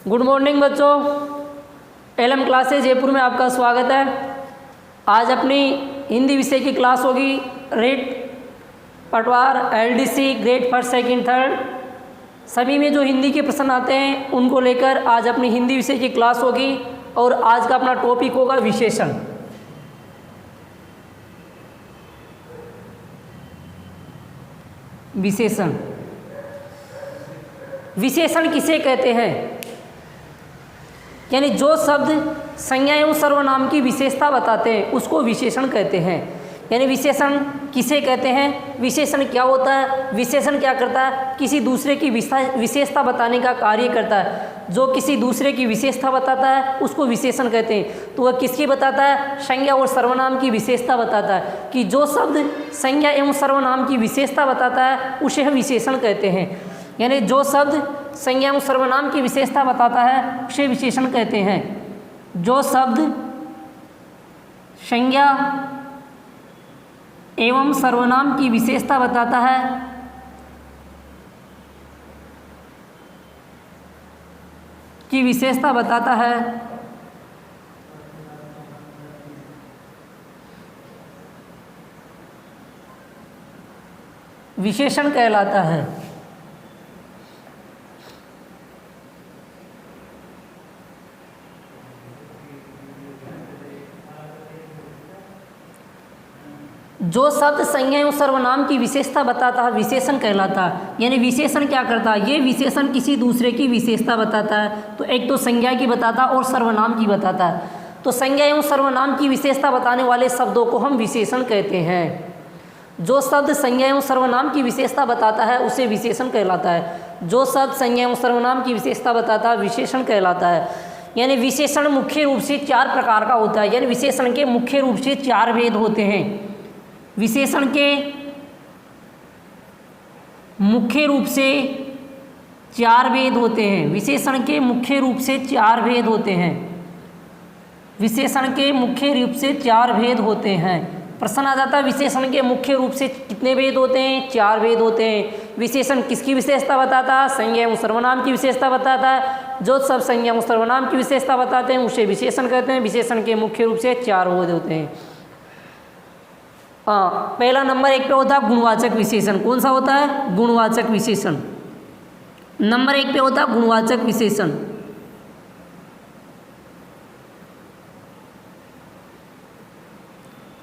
Good morning बच्चों, LM classes Jaipur में आपका स्वागत है। आज अपनी हिंदी विषय की क्लास होगी। रीड पटवार LDC grade first second third सभी में जो हिंदी के प्रश्न आते हैं उनको लेकर आज अपनी हिंदी विषय की क्लास होगी। और आज का अपना टॉपिक होगा विशेषण। विशेषण विशेषण किसे कहते हैं? यानी जो शब्द संज्ञा एवं सर्वनाम की विशेषता बताते हैं उसको विशेषण कहते हैं। यानी विशेषण किसे कहते हैं, विशेषण क्या होता है, विशेषण क्या करता है, किसी दूसरे की विशेषता बताने का कार्य करता है। जो किसी दूसरे की विशेषता बताता है उसको विशेषण कहते हैं। तो वह किसकी बताता है? संज्ञा और सर्वनाम की विशेषता बताता है। कि जो शब्द संज्ञा एवं सर्वनाम की विशेषता बताता है उसे हम विशेषण कहते हैं। यानी जो शब्द संज्ञा एवं सर्वनाम की विशेषता बताता है उसे विशेषण कहते हैं। जो शब्द संज्ञा एवं सर्वनाम की विशेषता बताता है विशेषण कहलाता है। जो शब्द संज्ञा एवं सर्वनाम की विशेषता बताता है विशेषण कहलाता है। यानी विशेषण क्या करता है? ये विशेषण किसी दूसरे की विशेषता बताता है। तो एक तो संज्ञा की बताता है और सर्वनाम की बताता है। तो संज्ञा एवं सर्वनाम की विशेषता बताने वाले शब्दों को हम विशेषण कहते हैं। जो शब्द संज्ञा एवं सर्वनाम की विशेषता बताता है उसे विशेषण कहलाता है। जो शब्द संज्ञा एवं सर्वनाम की विशेषता बताता है विशेषण कहलाता है। यानी विशेषण मुख्य रूप से 4 प्रकार का होता है। यानी विशेषण के मुख्य रूप से 4 भेद होते हैं। विशेषण के मुख्य रूप से 4 भेद होते हैं। विशेषण के मुख्य रूप से 4 भेद होते हैं। विशेषण के मुख्य रूप से 4 भेद होते हैं। प्रश्न आ जाता है विशेषण के मुख्य रूप से कितने भेद होते हैं? 4 भेद होते हैं। विशेषण किसकी विशेषता बताता है? संज्ञा एवं सर्वनाम की विशेषता बताता है। जो सब संज्ञा एवं सर्वनाम की विशेषता बताते हैं उसे विशेषण कहते हैं। विशेषण के मुख्य रूप से 4 भेद होते हैं। पहला नंबर 1 पे होता है गुणवाचक विशेषण। कौन सा होता है? गुणवाचक विशेषण। नंबर 1 पे होता है गुणवाचक विशेषण।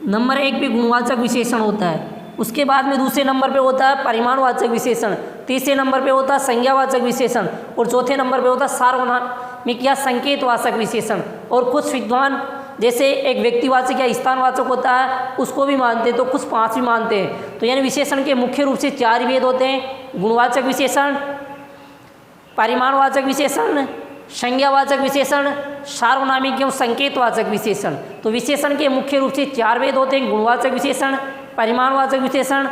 नंबर 1 पे गुणवाचक विशेषण होता है। उसके बाद में दूसरे नंबर पे होता है परिमाणवाचक विशेषण। तीसरे नंबर पे होता है संज्ञावाचक विशेषण। और चौथे नंबर पे होता है सार्वनामिक या संकेतवाचक विशेषण। और कुछ विद्वान जैसे एक व्यक्तिवाचक या स्थानवाचक होता है उसको भी मानते हैं, तो कुछ 5 भी मानते हैं। तो यानी विशेषण के मुख्य रूप से 4 भेद होते हैं। गुणवाचक विशेषण, परिमाणवाचक विशेषण, संज्ञावाचक विशेषण, सार्वनामिक एवं संकेतवाचक विशेषण। तो विशेषण के मुख्य रूप से 4 भेद होते हैं। गुणवाचक विशेषण, परिमाणवाचक विशेषण,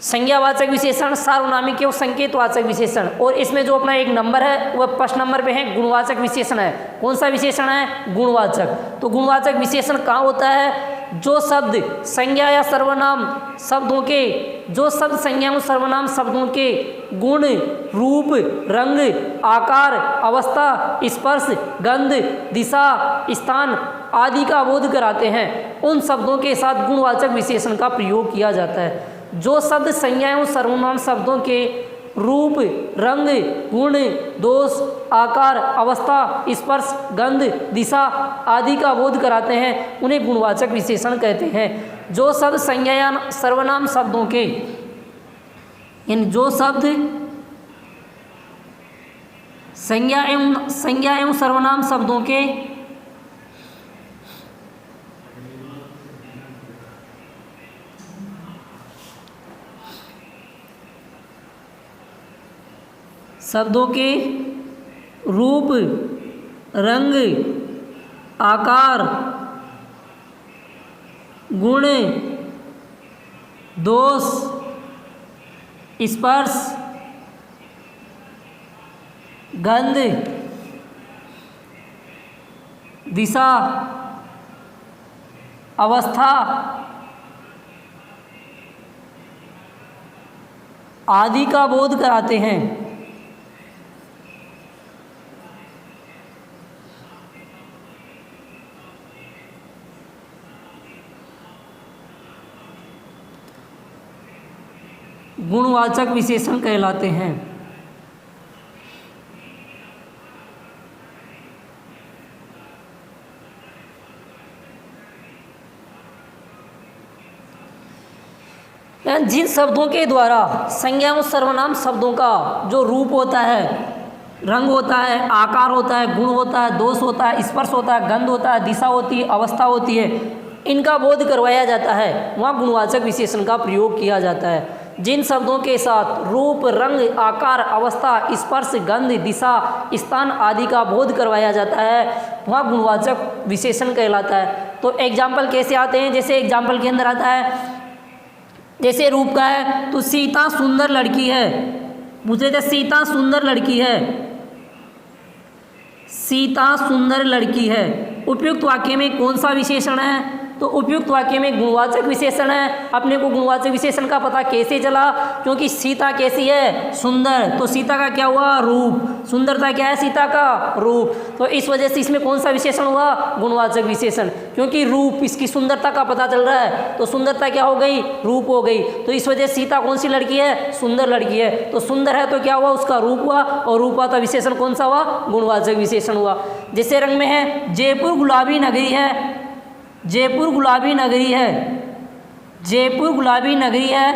संज्ञावाचक विशेषण, सार्वनामिक एवं संकेतवाचक विशेषण। और इसमें जो अपना एक नंबर है वह फर्स्ट नंबर पे है गुणवाचक विशेषण है। कौन सा विशेषण है? गुणवाचक। तो गुणवाचक विशेषण कहाँ होता है? जो शब्द संज्ञा या सर्वनाम शब्दों के संज्ञा और सर्वनाम शब्दों के गुण, रूप, रंग, आकार, अवस्था, स्पर्श, गंध, दिशा, स्थान आदि का बोध कराते हैं, उन शब्दों के साथ गुणवाचक विशेषण का प्रयोग किया जाता है। जो शब्द संज्ञा एवं सर्वनाम शब्दों के रूप, रंग, गुण, दोष, आकार, अवस्था, स्पर्श, गंध, दिशा आदि का बोध कराते हैं उन्हें गुणवाचक विशेषण कहते हैं। जो शब्द संज्ञा या सर्वनाम शब्दों के जो शब्द संज्ञा एवं सर्वनाम शब्दों के रूप, रंग, आकार, गुण, दोष, स्पर्श, गंध, दिशा, अवस्था आदि का बोध कराते हैं गुणवाचक विशेषण कहलाते हैं। जिन शब्दों के द्वारा संज्ञा और सर्वनाम शब्दों का जो रूप होता है, रंग होता है, आकार होता है, गुण होता है, दोष होता है, स्पर्श होता है, गंध होता है, दिशा होती है, अवस्था होती है, इनका बोध करवाया जाता है, वहाँ गुणवाचक विशेषण का प्रयोग किया जाता है। जिन शब्दों के साथ रूप, रंग, आकार, अवस्था, स्पर्श, गंध, दिशा, स्थान आदि का बोध करवाया जाता है, वहाँ गुणवाचक विशेषण कहलाता है। तो एग्जाम्पल कैसे आते हैं? जैसे एग्जाम्पल के अंदर आता है, जैसे रूप का है तो सीता सुंदर लड़की है, पूछे थे सीता सुंदर लड़की है, सीता सुंदर लड़की है। उपयुक्त वाक्य में कौन सा विशेषण है? तो उपयुक्त वाक्य में गुणवाचक विशेषण है। अपने को गुणवाचक विशेषण का पता कैसे चला? क्योंकि सीता कैसी है? सुंदर। तो सीता का क्या हुआ? रूप। सुंदरता क्या है? सीता का रूप। तो इस वजह से इसमें कौन सा विशेषण हुआ? गुणवाचक विशेषण। क्योंकि रूप, इसकी सुंदरता का पता चल रहा है, तो सुंदरता क्या हो गई? रूप हो गई। तो इस वजह से सीता कौन सी लड़की है? सुंदर लड़की है। तो सुंदर है तो क्या हुआ? उसका रूप हुआ, और रूप आता विशेषण कौन सा हुआ? गुणवाचक विशेषण हुआ। जैसे रंग में है, जयपुर गुलाबी नगरी है, जयपुर गुलाबी नगरी है, जयपुर गुलाबी नगरी है,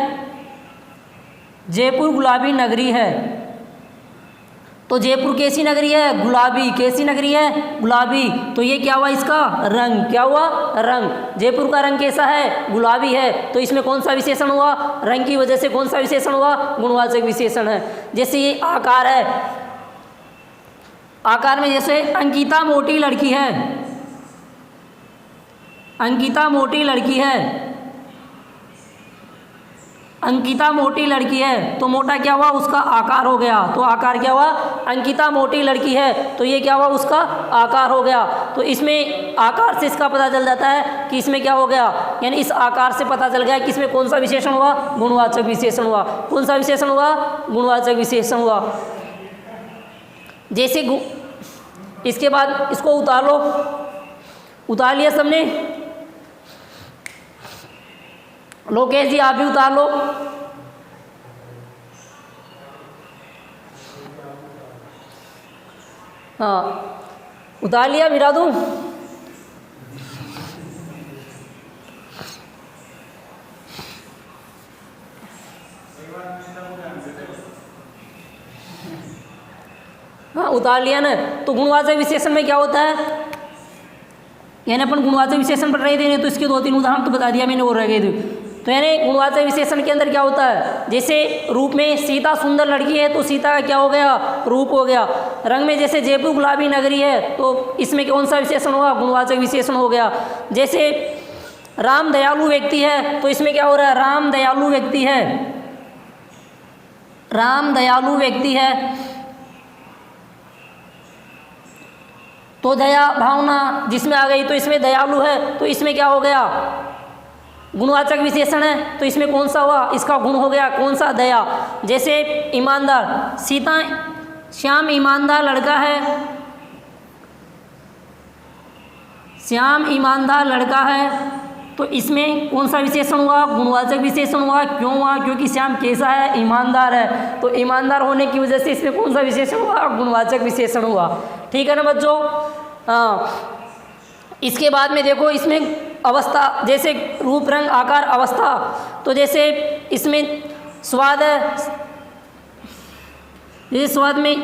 जयपुर गुलाबी नगरी है। तो जयपुर कैसी नगरी है? गुलाबी। कैसी नगरी है? गुलाबी। तो ये क्या हुआ? इसका रंग। क्या हुआ? रंग। जयपुर का रंग कैसा है? गुलाबी है। तो इसमें कौन सा विशेषण हुआ? रंग की वजह से कौन सा विशेषण हुआ? गुणवाचक विशेषण है। जैसे ये आकार है, आकार में जैसे अंकिता मोटी लड़की है, अंकिता मोटी लड़की है, अंकिता मोटी लड़की है। तो मोटा क्या हुआ? उसका आकार हो गया। तो आकार क्या हुआ? अंकिता मोटी लड़की है, तो ये क्या हुआ? उसका आकार हो गया। तो इसमें आकार से इसका पता चल जाता है कि इसमें क्या हो गया, यानी इस आकार से पता चल गया कि इसमें कौन सा विशेषण हुआ? गुणवाचक विशेषण हुआ। कौन सा विशेषण हुआ? गुणवाचक विशेषण हुआ। जैसे इसके बाद इसको उतार लो। उतार लिया सबने? लोकेश जी आप भी उतार लो। हाँ, उतार लिया? मिला दूँ? हाँ, उतार लिया ना। तो गुणवाचक विशेषण में क्या होता है, यानी अपन गुणवाचक विशेषण पढ़ रहे थे, तो इसके 2-3 उदाहरण तो बता दिया मैंने, वो रह गए थे। तो यानी गुणवाचक विशेषण के अंदर क्या होता है, जैसे रूप में सीता सुंदर लड़की है, तो सीता का क्या हो गया? रूप हो गया। रंग में जैसे जयपुर गुलाबी नगरी है, तो इसमें कौन सा विशेषण हुआ? गुणवाचक विशेषण हो गया। जैसे राम दयालु व्यक्ति है, तो इसमें क्या हो रहा है? राम दयालु व्यक्ति है, राम दयालु व्यक्ति है। तो दया भावना जिसमें आ गई, तो इसमें दयालु है, तो इसमें क्या हो गया? गुणवाचक विशेषण है। तो इसमें कौन सा हुआ? इसका गुण हो गया। कौन सा? दया। जैसे ईमानदार, सीता श्याम ईमानदार लड़का है, श्याम ईमानदार लड़का है, तो इसमें कौन सा विशेषण हुआ? गुणवाचक विशेषण हुआ। क्यों हुआ? क्योंकि श्याम कैसा है? ईमानदार है। तो ईमानदार होने की वजह से इसमें कौन सा विशेषण हुआ? गुणवाचक विशेषण हुआ। ठीक है ना बच्चों? हाँ। इसके बाद में देखो, इसमें अवस्था, जैसे रूप, रंग, आकार, अवस्था। तो जैसे इसमें स्वाद है, जैसे स्वाद में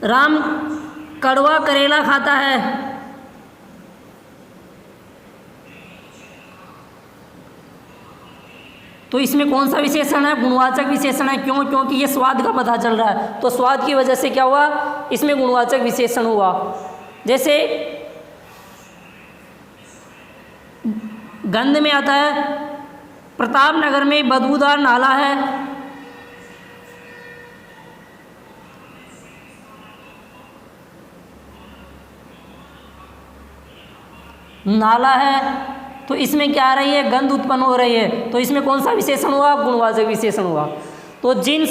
राम कड़वा करेला खाता है, तो इसमें कौन सा विशेषण है? गुणवाचक विशेषण है। क्यों? क्योंकि ये स्वाद का पता चल रहा है, तो स्वाद की वजह से क्या हुआ? इसमें गुणवाचक विशेषण हुआ। जैसे गंध में आता है, प्रताप नगर में बदबूदार नाला है, नाला है, तो इसमें क्या आ रही है? गंध उत्पन्न हो रही है। तो इसमें कौन सा विशेषण हुआ? गुणवाचक विशेषण हुआ। तो जिन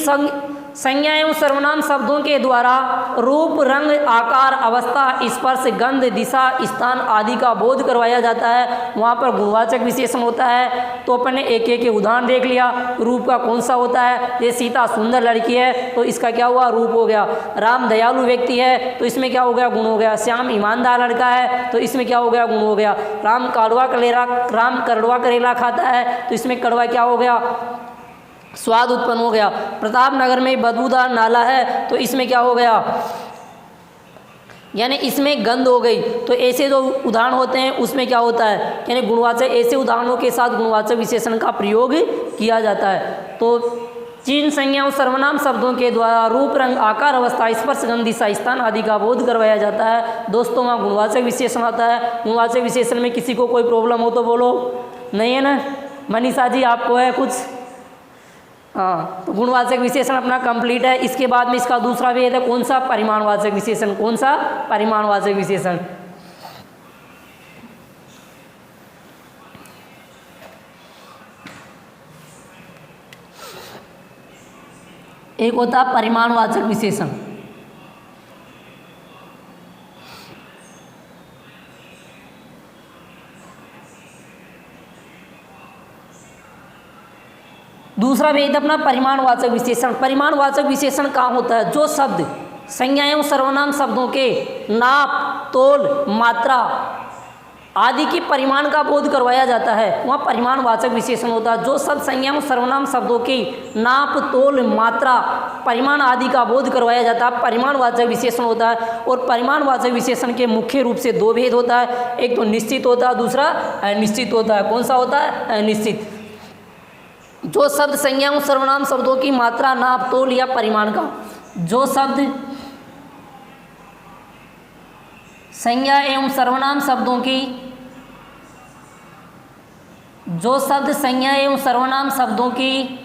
संज्ञा एवं सर्वनाम शब्दों के द्वारा रूप, रंग, आकार, अवस्था, स्पर्श, गंध, दिशा, स्थान आदि का बोध करवाया जाता है, वहाँ पर गुणवाचक विशेषण होता है। तो अपन ने एक एक उदाहरण देख लिया। रूप का कौन सा होता है? ये सीता सुंदर लड़की है तो इसका क्या हुआ? रूप हो गया। राम दयालु व्यक्ति है तो इसमें क्या हो गया? गुण हो गया। श्याम ईमानदार लड़का है तो इसमें क्या हो गया? गुण हो गया। राम कड़वा करेला खाता है तो इसमें कड़वा क्या हो गया? स्वाद उत्पन्न हो गया। प्रताप नगर में बदबूदार नाला है तो इसमें क्या हो गया? यानी इसमें गंध हो गई। तो ऐसे जो उदाहरण होते हैं उसमें क्या होता है? यानी गुणवाचक, ऐसे उदाहरणों के साथ गुणवाचक विशेषण का प्रयोग किया जाता है। तो जिन संज्ञाओं सर्वनाम शब्दों के द्वारा रूप, रंग, आकार, अवस्था, स्पर्श, गंध, दिशा, स्थान आदि का बोध करवाया जाता है दोस्तों, वहाँ गुणवाचक विशेषण आता है। गुणवाचक विशेषण में किसी को कोई प्रॉब्लम हो तो बोलो, नहीं है ना? मनीषा जी आपको है कुछ? हाँ, तो गुणवाचक विशेषण अपना कंप्लीट है। इसके बाद में इसका दूसरा भेद है कौन सा? परिमाणवाचक विशेषण। कौन सा? परिमाणवाचक विशेषण। एक होता है परिमाणवाचक विशेषण। दूसरा भेद अपना परिमाणवाचक विशेषण। परिमाणवाचक विशेषण कहाँ होता है? जो शब्द संज्ञा एवं सर्वनाम शब्दों के नाप, तोल, मात्रा आदि की परिमाण का बोध करवाया जाता है, वहाँ परिमाणवाचक विशेषण होता है। जो शब्द संज्ञा एवं सर्वनाम शब्दों की नाप, तोल, मात्रा, परिमाण आदि का बोध करवाया जाता है, परिमाणवाचक विशेषण होता है। और परिमाणवाचक विशेषण के मुख्य रूप से दो भेद होता है। एक तो निश्चित होता है, दूसरा अनिश्चित होता है। कौन सा होता है? अनिश्चित। जो शब्द संज्ञा एवं सर्वनाम शब्दों की मात्रा, नाप, तोल या परिमाण का, जो शब्द संज्ञा एवं सर्वनाम शब्दों की, जो शब्द संज्ञा एवं सर्वनाम शब्दों की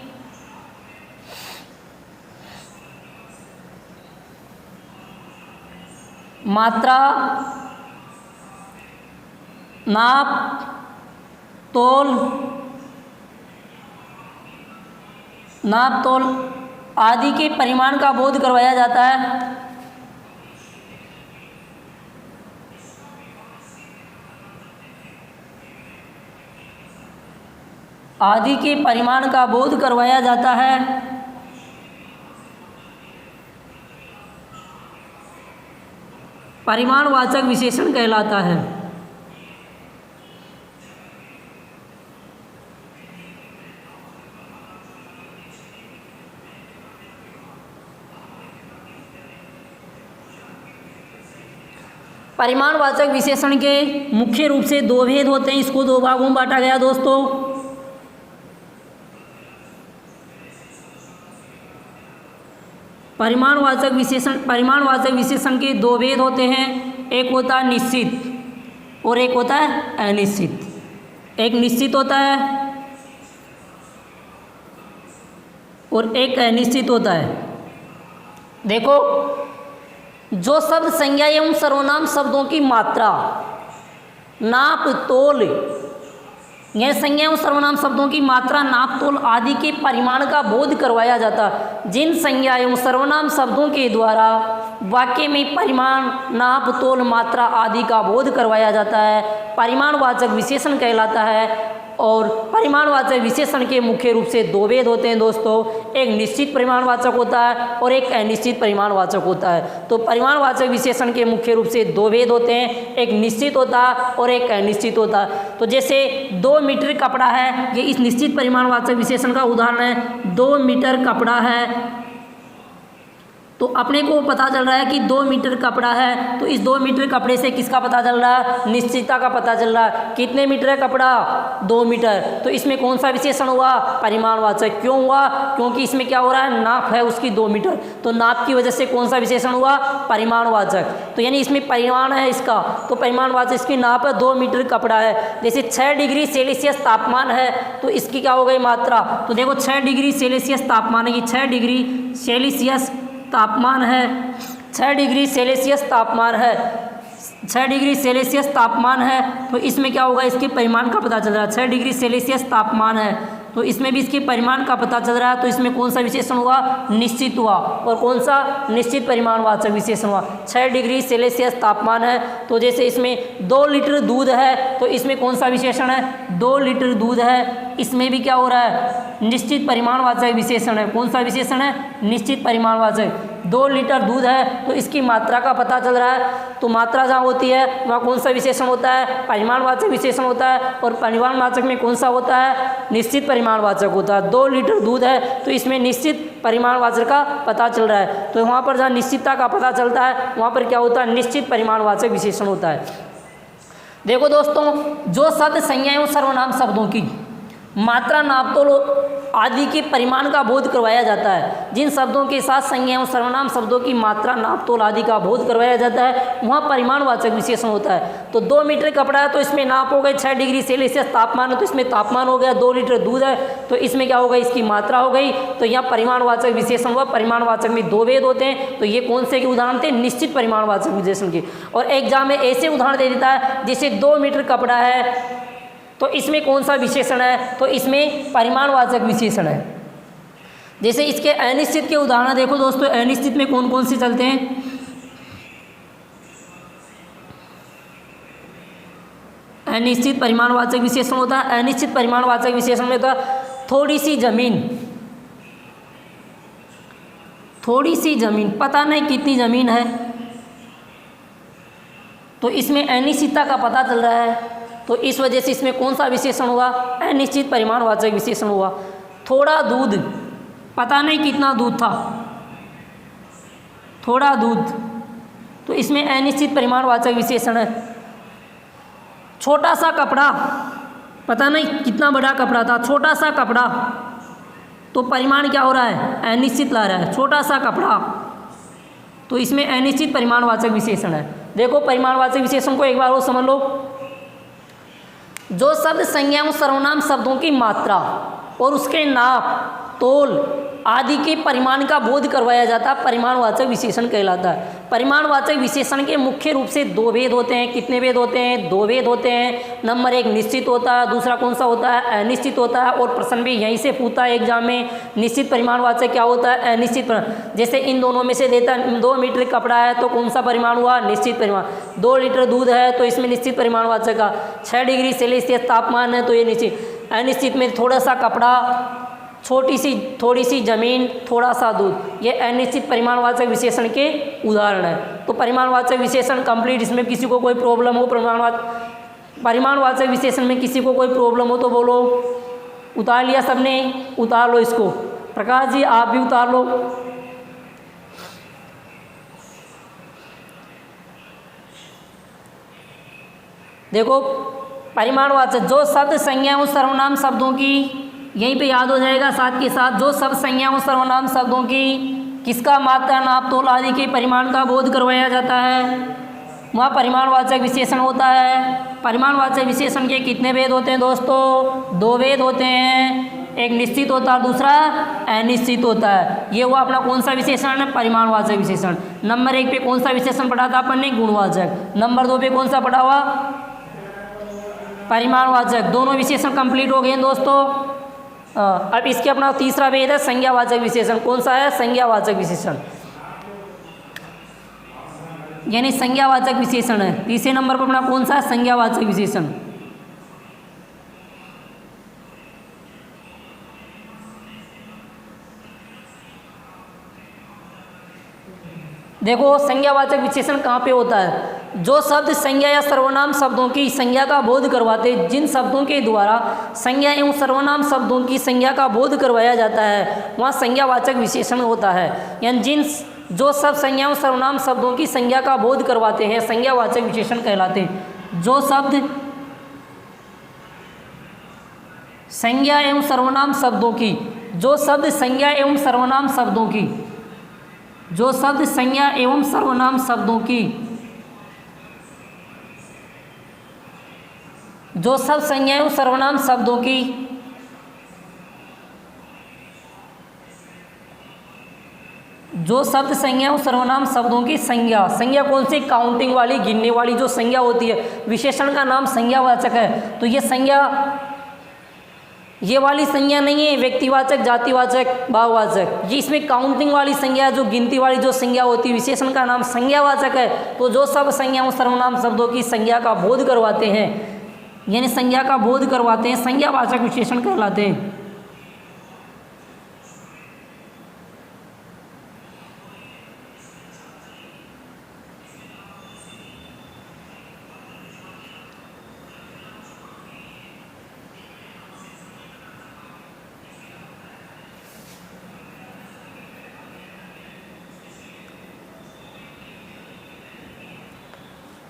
मात्रा, नाप, तोल आदि के परिमाण का बोध करवाया जाता है, आदि के परिमाण का बोध करवाया जाता है, परिमाणवाचक विशेषण कहलाता है। परिमाणवाचक विशेषण के मुख्य रूप से दो भेद होते हैं। इसको दो भागों में बांटा गया दोस्तों। परिमाणवाचक विशेषण के दो भेद होते हैं। एक होता है निश्चित और एक होता है अनिश्चित। एक निश्चित होता है और एक अनिश्चित होता है। देखो, जो शब्द संज्ञा एवं सर्वनाम शब्दों की मात्रा, नाप, तोल, यह संज्ञा एवं सर्वनाम शब्दों की मात्रा, नाप, तोल आदि के परिमाण का बोध करवाया जाता, जिन संज्ञा एवं सर्वनाम शब्दों के द्वारा वाक्य में परिमाण, नाप, तोल, मात्रा आदि का बोध करवाया जाता है, परिमाणवाचक विशेषण कहलाता है। और परिमाणवाचक विशेषण के मुख्य रूप से दो भेद होते हैं दोस्तों। एक निश्चित परिमाणवाचक होता है और एक अनिश्चित परिमाणवाचक होता है। तो परिमाणवाचक विशेषण के मुख्य रूप से दो भेद होते हैं। एक निश्चित होता है और एक अनिश्चित होता है। तो जैसे 2 मीटर कपड़ा है, ये इस निश्चित परिमाणवाचक विशेषण का उदाहरण है। 2 मीटर कपड़ा है, तो अपने को पता चल रहा है कि 2 मीटर कपड़ा है। तो इस 2 मीटर कपड़े से किसका पता चल रहा है? निश्चितता का पता चल रहा है। कितने मीटर है कपड़ा? 2 मीटर। तो इसमें कौन सा विशेषण हुआ? परिमाणवाचक। क्यों हुआ? क्योंकि इसमें क्या हो रहा है? नाप है उसकी 2 मीटर, तो नाप की वजह से कौन सा विशेषण हुआ? परिमाणवाचक। तो यानी इसमें परिमाण है इसका, तो परिमाणवाचक। इसकी नाप है 2 मीटर कपड़ा है। जैसे 6 डिग्री सेल्सियस तापमान है, तो इसकी क्या हो गई? मात्रा। तो देखो 6 डिग्री सेल्सियस तापमान है, कि 6 डिग्री सेल्सियस तापमान है, 6 डिग्री सेल्सियस तापमान है, 6 डिग्री सेल्सियस तापमान है। तो इसमें क्या होगा? इसके परिमाण का पता चल रहा है। 6 डिग्री सेल्सियस तापमान है, तो इसमें भी इसके परिमाण का पता चल रहा है, तो इसमें कौन सा विशेषण हुआ, निश्चित हुआ। और कौन सा, निश्चित परिमाणवाचक विशेषण हुआ। 6 डिग्री सेल्सियस तापमान है, तो जैसे इसमें 2 लीटर दूध है, तो इसमें कौन सा विशेषण है, 2 लीटर दूध है, इसमें भी क्या हो रहा है, निश्चित परिमाणवाचक विशेषण है। कौन सा विशेषण है, निश्चित परिमाणवाचक। 2 लीटर दूध है, तो इसकी मात्रा का पता चल रहा है, तो मात्रा जहाँ होती है वहाँ कौन सा विशेषण होता है, परिमाणवाचक विशेषण होता है। और परिमाणवाचक में कौन सा होता है, निश्चित परिमाणवाचक होता है। 2 लीटर दूध है, तो इसमें निश्चित परिमाणवाचक का पता चल रहा है, तो वहाँ पर जहाँ निश्चितता का पता चलता है वहाँ पर क्या होता है, निश्चित परिमाणवाचक विशेषण होता है। देखो दोस्तों, जो शब्द संज्ञा एवं सर्वनाम शब्दों की मात्रा, नाप, तोल आदि के परिमाण का बोध करवाया जाता है, जिन शब्दों के साथ संज्ञा एवं सर्वनाम शब्दों की मात्रा, नाप, तोल आदि का बोध करवाया जाता है, वहाँ परिमाणवाचक विशेषण होता है। तो 2 मीटर कपड़ा है, तो इसमें नाप हो गई, 6 डिग्री सेल्सियस तापमान है, तो इसमें तापमान हो गया। 2 लीटर दूध है, तो इसमें क्या हो गई, इसकी मात्रा हो गई। तो यहाँ परिमाणवाचक विशेषण हुआ। परिमाणवाचक में 2 भेद होते हैं, तो ये कौन से के उदाहरण थे, निश्चित परिमाणवाचक विशेषण के। और एग्जाम में ऐसे उदाहरण दे देता है, जैसे 2 मीटर कपड़ा है, तो इसमें कौन सा विशेषण है, तो इसमें परिमाणवाचक विशेषण है। जैसे इसके अनिश्चित के उदाहरण देखो दोस्तों, अनिश्चित में कौन कौन से चलते हैं। अनिश्चित परिमाणवाचक विशेषण होता है। अनिश्चित परिमाणवाचक विशेषण में होता है थोड़ी सी जमीन, थोड़ी सी जमीन, पता नहीं कितनी जमीन है, तो इसमें अनिश्चितता का पता चल रहा है, तो इस वजह से इसमें कौन सा विशेषण हुआ, अनिश्चित परिमाणवाचक विशेषण हुआ। थोड़ा दूध, पता नहीं कितना दूध था, थोड़ा दूध, तो इसमें अनिश्चित परिमाणवाचक विशेषण है। छोटा सा कपड़ा, पता नहीं कितना बड़ा कपड़ा था, छोटा सा कपड़ा, तो परिमाण क्या हो रहा है, अनिश्चित ला रहा है, छोटा सा कपड़ा, तो इसमें अनिश्चित परिमाणवाचक विशेषण है। देखो परिमाणवाचक विशेषण को एक बार और समझ लो। जो शब्द संज्ञा एवं सर्वनाम शब्दों की मात्रा और उसके नाप, तोल आदि के परिमाण का बोध करवाया जाता है, परिमाणवाचक विशेषण कहलाता है। परिमाणवाचक विशेषण के मुख्य रूप से 2 भेद होते हैं। कितने भेद होते हैं, 2 भेद होते हैं। नंबर 1 निश्चित होता है, दूसरा कौन सा होता है, अनिश्चित होता है। और प्रश्न भी यहीं से पूछता है एग्जाम में, निश्चित परिमाणवाचक क्या होता है, अनिश्चित। जैसे इन दोनों में से देता है, 2 मीटर कपड़ा है, तो कौन सा परिमाण हुआ, निश्चित परिमाण। 2 लीटर दूध है, तो इसमें निश्चित परिमाणवाचक का। 6 डिग्री सेल्सियस तापमान है, तो ये निश्चित। अनिश्चित में थोड़ा सा कपड़ा, थोड़ी सी जमीन, थोड़ा सा दूध, ये अनिश्चित परिमाणवाचक विशेषण के उदाहरण है। तो परिमाणवाचक विशेषण कंप्लीट। इसमें किसी को कोई प्रॉब्लम हो, परिमाणवाचक विशेषण में किसी को कोई प्रॉब्लम हो तो बोलो। उतार लिया सबने, उतार लो इसको। प्रकाश जी आप भी उतार लो। देखो परिमाणवाचक, जो शब्द संज्ञा एवं सर्वनाम शब्दों की, यहीं पे याद हो जाएगा साथ के साथ, जो शब्द संज्ञा एवं सर्वनाम शब्दों की किसका मात्रा, नाप, तोल आदि के परिमाण का बोध करवाया जाता है, वहाँ परिमाणवाचक विशेषण होता है। परिमाणवाचक विशेषण के कितने भेद होते हैं दोस्तों, 2 भेद होते हैं। एक निश्चित होता है, दूसरा अनिश्चित होता है। ये हुआ अपना कौन सा विशेषण है, परिमाणवाचक विशेषण। नंबर 1 पे कौन सा विशेषण पढ़ा था अपन ने, गुणवाचक। नंबर 2 पे कौन सा पढ़ा हुआ, परिमाणवाचक। दोनों विशेषण कंप्लीट हो गए हैं दोस्तों। अब इसके अपना तीसरा भेद है संज्ञावाचक विशेषण। कौन सा है, संज्ञावाचक विशेषण, यानी संज्ञावाचक विशेषण है। तीसरे नंबर पर अपना कौन सा है, संज्ञावाचक विशेषण। देखो संज्ञावाचक विशेषण कहाँ पे होता है, जो शब्द संज्ञा या सर्वनाम शब्दों की संज्ञा का बोध करवाते, जिन शब्दों के द्वारा संज्ञा एवं सर्वनाम शब्दों की संज्ञा का बोध करवाया जाता है, वहाँ संज्ञावाचक विशेषण होता है। यानी जो शब्द संज्ञा एवं सर्वनाम शब्दों की संज्ञा का बोध करवाते हैं, संज्ञावाचक विशेषण कहलाते हैं। जो शब्द संज्ञा एवं सर्वनाम शब्दों की, जो शब्द संज्ञा एवं सर्वनाम शब्दों की, जो शब्द संज्ञा एवं सर्वनाम शब्दों की, जो शब्द संज्ञा एवं सर्वनाम शब्दों की, जो शब्द संज्ञा एवं सर्वनाम शब्दों की संज्ञा, संज्ञा कौन सी, काउंटिंग वाली, गिनने वाली जो संज्ञा होती है, विशेषण का नाम संज्ञावाचक है। तो ये संज्ञा ये वाली संज्ञा नहीं है व्यक्तिवाचक, जातिवाचक, भाववाचक, ये इसमें काउंटिंग वाली संज्ञा, जो गिनती वाली जो संज्ञा होती है, विशेषण का नाम संज्ञावाचक है। तो जो सब संज्ञाओं सर्वनाम शब्दों की संज्ञा का बोध करवाते हैं, यानी संज्ञा का बोध करवाते हैं, संज्ञावाचक विशेषण कहलाते हैं।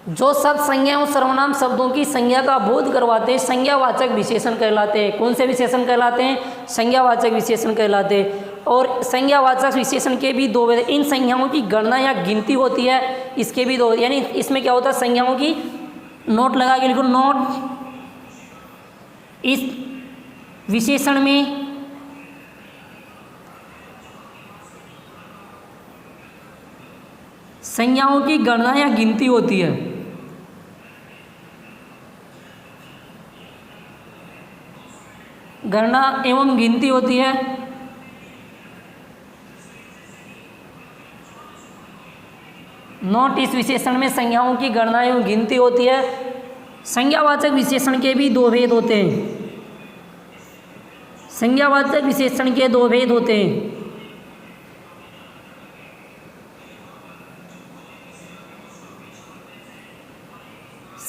जो सब संज्ञाओं सर्वनाम शब्दों की संज्ञा का बोध करवाते हैं, संज्ञावाचक विशेषण कहलाते हैं। कौन से विशेषण कहलाते हैं? संज्ञावाचक विशेषण कहलाते हैं। और संज्ञावाचक विशेषण के भी दो, इन संज्ञाओं की गणना या गिनती होती है, इसके भी दो, यानी इसमें क्या होता है, संज्ञाओं की नोट लगा के लिखो, नोट। इस विशेषण में संज्ञाओं की गणना या गिनती होती है। गणना एवं गिनती होती है। नोट, इस विशेषण में संज्ञाओं की गणना एवं गिनती होती है। संज्ञावाचक विशेषण के भी दो भेद होते हैं। संज्ञावाचक विशेषण के दो भेद होते हैं।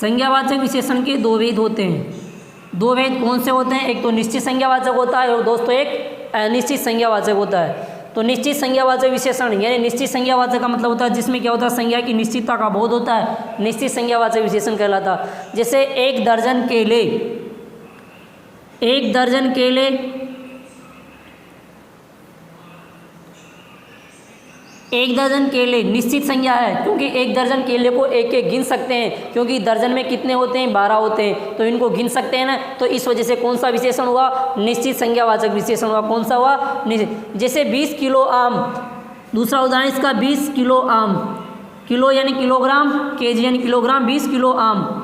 संज्ञावाचक विशेषण के दो भेद होते हैं। दो भेद कौन से होते हैं? एक तो निश्चित संज्ञावाचक होता है और दोस्तों एक अनिश्चित संज्ञावाचक होता है। तो निश्चित संज्ञावाचक विशेषण, यानी निश्चित संज्ञावाचक का मतलब होता है जिसमें क्या होता है, संज्ञा की निश्चितता का बोध होता है, निश्चित संज्ञावाचक विशेषण कहलाता है। जैसे एक दर्जन केले, एक दर्जन केले, एक दर्जन केले निश्चित संज्ञा है, क्योंकि एक दर्जन केले को एक एक गिन सकते हैं, क्योंकि दर्जन में कितने होते हैं, 12 होते हैं, तो इनको गिन सकते हैं ना। तो इस वजह से कौन सा विशेषण हुआ? निश्चित संज्ञावाचक विशेषण हुआ। कौन सा हुआ? निश्चित। जैसे 20 किलो आम, दूसरा उदाहरण इसका 20 किलो आम, किलो यानी किलोग्राम, केजी यानी किलोग्राम, 20 किलो आम,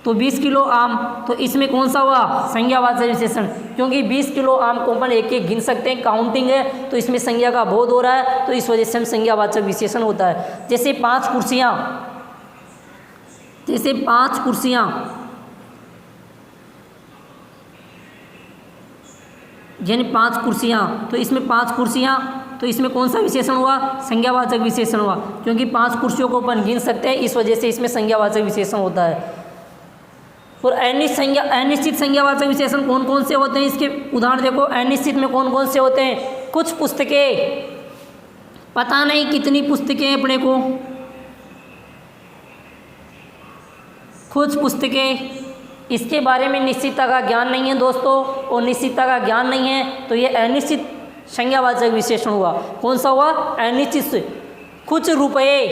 तो 20 किलो आम, तो इसमें कौन सा हुआ? संज्ञावाचक विशेषण, क्योंकि 20 किलो आम को अपन एक एक गिन सकते हैं, काउंटिंग है, तो इसमें संज्ञा का बोध हो रहा है, तो इस वजह से हम संज्ञावाचक विशेषण होता है। जैसे 5 कुर्सियाँ, जैसे 5 कुर्सियाँ, यानी 5 कुर्सियाँ, तो इसमें 5 कुर्सियाँ, तो इसमें कौन सा विशेषण हुआ? संज्ञावाचक विशेषण हुआ, क्योंकि 5 कुर्सियों को अपन गिन सकते हैं, इस वजह से इसमें संज्ञावाचक विशेषण होता है। और अनिश्चित संज्ञावाचक विशेषण कौन कौन से होते हैं? इसके उदाहरण देखो। अनिश्चित में कौन कौन से होते हैं? कुछ पुस्तकें, पता नहीं कितनी पुस्तकें अपने को, कुछ पुस्तकें, इसके बारे में निश्चितता का ज्ञान नहीं है दोस्तों, और निश्चितता का ज्ञान नहीं है, तो ये अनिश्चित संज्ञावाचक विशेषण हुआ। कौन सा हुआ? अनिश्चित। कुछ रुपये,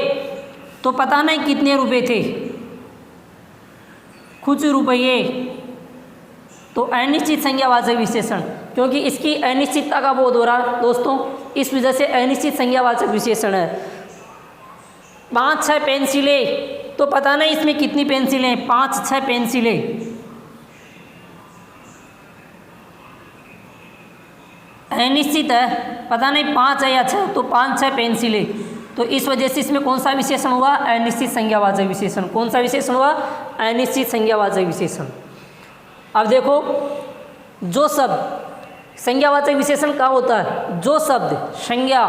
तो पता नहीं कितने रुपए थे, कुछ रुपये, तो अनिश्चित संज्ञावाचक विशेषण, क्योंकि इसकी अनिश्चितता का बोध हो रहा दोस्तों, इस वजह से अनिश्चित संज्ञावाचक विशेषण है। 5-6 पेंसिलें, तो पता नहीं इसमें कितनी पेंसिलें, 5-6 पेंसिलें, अनिश्चित है, पता नहीं 5 है या 6, तो 5-6 पेंसिलें, तो इस वजह से इसमें कौन सा विशेषण हुआ? अनिश्चित संज्ञावाचक विशेषण। कौन सा विशेषण हुआ? अनिश्चित संज्ञावाचक विशेषण। अब देखो, जो शब्द संज्ञावाचक विशेषण कहाँ होता है? जो शब्द संज्ञा,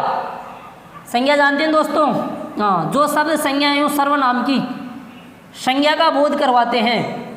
संज्ञा जानते हैं दोस्तों? हाँ, जो शब्द संज्ञा एवं सर्वनाम की संज्ञा का बोध करवाते हैं,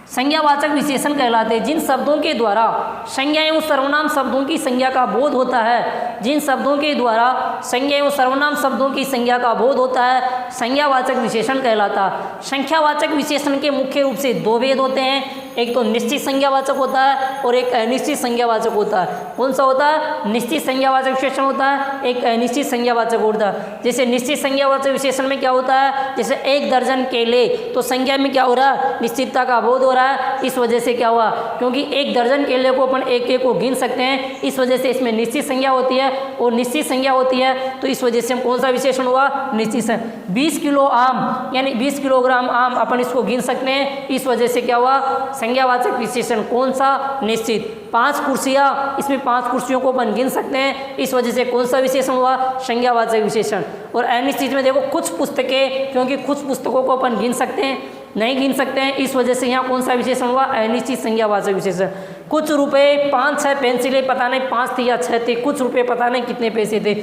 संज्ञावाचक विशेषण कहलाते हैं। जिन शब्दों के द्वारा संज्ञा एवं सर्वनाम शब्दों की संज्ञा का बोध होता है, जिन शब्दों के द्वारा संज्ञा एवं सर्वनाम शब्दों की संज्ञा का बोध होता है, संज्ञावाचक विशेषण कहलाता है। संख्यावाचक विशेषण के मुख्य रूप से दो भेद होते हैं, एक तो निश्चित संज्ञावाचक होता है और एक अनिश्चित संज्ञावाचक होता है। कौन सा होता है? निश्चित संज्ञावाचक विशेषण होता है, एक अनिश्चित संज्ञावाचक होता है। जैसे निश्चित संज्ञावाचक विशेषण में क्या होता है? जैसे 1 दर्जन केले, तो संज्ञा में क्या हो रहा है? निश्चितता का बोध हो रहा है, इस वजह से क्या हुआ? क्योंकि 1 दर्जन केले को अपन एक एक को गिन सकते हैं, इस वजह से इसमें निश्चित संज्ञा होती है और निश्चित संज्ञा होती है, तो इस वजह से हम कौन सा विशेषण हुआ? निश्चित। 20 किलो आम, यानी 20 किलोग्राम आम अपन इसको गिन सकते हैं, इस वजह से क्या हुआ? संज्ञावाचक विशेषण कौन सा? निश्चित। 5 कुर्सियाँ, इसमें 5 कुर्सियों को अपन गिन सकते हैं, इस वजह से कौन सा विशेषण हुआ? संज्ञावाचक विशेषण। और अनिश्चित में देखो कुछ पुस्तकें, क्योंकि कुछ पुस्तकों को अपन गिन सकते हैं, नहीं गिन सकते हैं, इस वजह से यहाँ कौन सा विशेषण हुआ? अनिश्चित संज्ञावाचक विशेषण। कुछ रुपए, 5-6 पेंसिलें, पता नहीं 5 थी या 6 थे, कुछ रुपए पता नहीं कितने पैसे थे,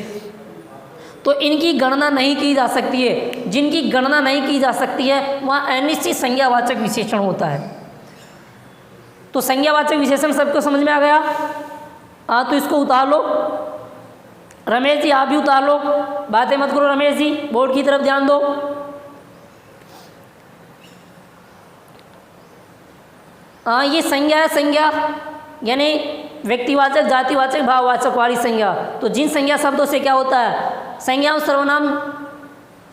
तो इनकी गणना नहीं की जा सकती है। जिनकी गणना नहीं की जा सकती है वहाँ अनिश्चित संज्ञावाचक विशेषण होता है। तो संज्ञावाचक विशेषण सबको समझ में आ गया? हाँ, तो इसको उतार लो। रमेश जी आप भी उतार लो, बातें मत करो रमेश जी, बोर्ड की तरफ ध्यान दो। हाँ, ये संज्ञा है, संज्ञा यानी व्यक्तिवाचक, जातिवाचक, भाववाचक वाली संज्ञा। तो जिन संज्ञा शब्दों से क्या होता है? संज्ञा और सर्वनाम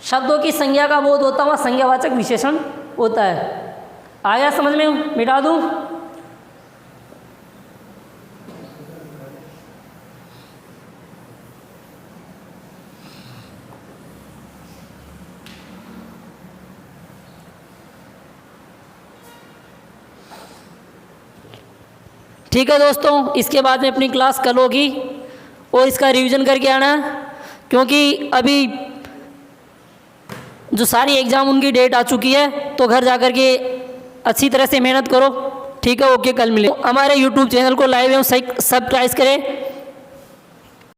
शब्दों की संज्ञा का बोध होता है, वहाँ संज्ञावाचक विशेषण होता है। आया समझ में? मिटा दूँ? ठीक है दोस्तों, इसके बाद में अपनी क्लास कल होगी और इसका रिवीजन करके आना, क्योंकि अभी जो सारी एग्ज़ाम उनकी डेट आ चुकी है, तो घर जाकर के अच्छी तरह से मेहनत करो। ठीक है, ओके, कल मिले। हमारे यूट्यूब चैनल को लाइव एवं सब्सक्राइब करें